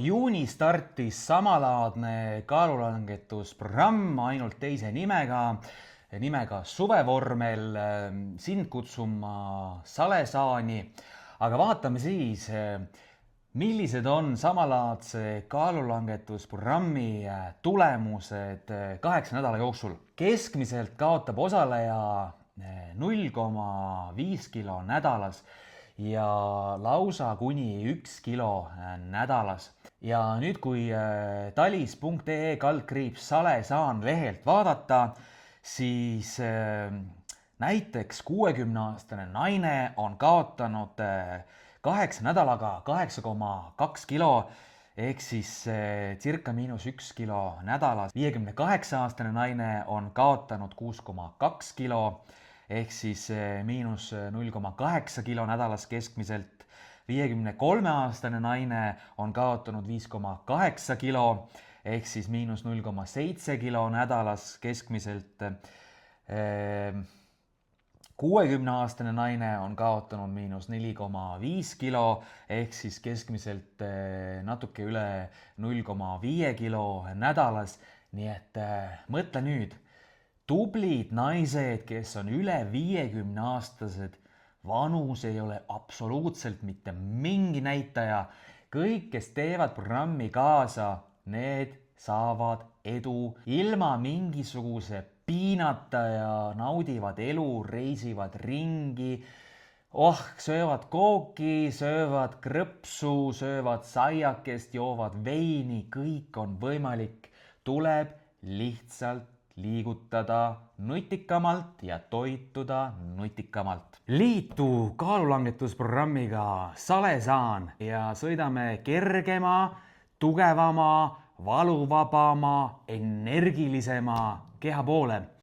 Juunis startis samalaadne kaalulangetusprogramm ainult teise nimega Suvevormel. Sind kutsun ma Salesaani, aga vaatame siis, millised on samalaadse kaalulangetusprogrammi tulemused 8 nädala jooksul. Keskmiselt kaotab osaleja 0,5 kilo nädalas ja lausa kuni 1 kilo nädalas. Ja nüüd, kui talis.ee/Salesaan lehelt vaadata, siis näiteks 60-aastane naine on kaotanud 8 nädalaga 8,2 kilo ehk siis circa -1 kilo nädalas. 58-aastane naine on kaotanud 6,2 kilo ehk siis -0,8 kilo nädalas keskmiselt. 53-aastane naine on kaotanud 5,8 kilo ehk siis -0,7 kilo nädalas keskmiselt. 60-aastane naine on kaotanud -4,5 kilo ehk siis keskmiselt natuke üle 0,5 kilo nädalas. Nii et mõtle nüüd, tublid naised, kes on üle 50-aastased, vanus ei ole absoluutselt mitte mingi näitaja. Kõik, kes teevad programmi kaasa, need saavad edu ilma mingisuguse piinata ja naudivad elu, reisivad ringi. Söövad kooki, söövad krõpsu, söövad saiakest, joovad veini, kõik on võimalik. Tuleb lihtsalt liigutada nutikamalt ja toituda nutikamalt. Liitu kaalulangetusprogrammiga Salesaan ja sõidame kergema, tugevama, valuvabama, energilisema keha poole.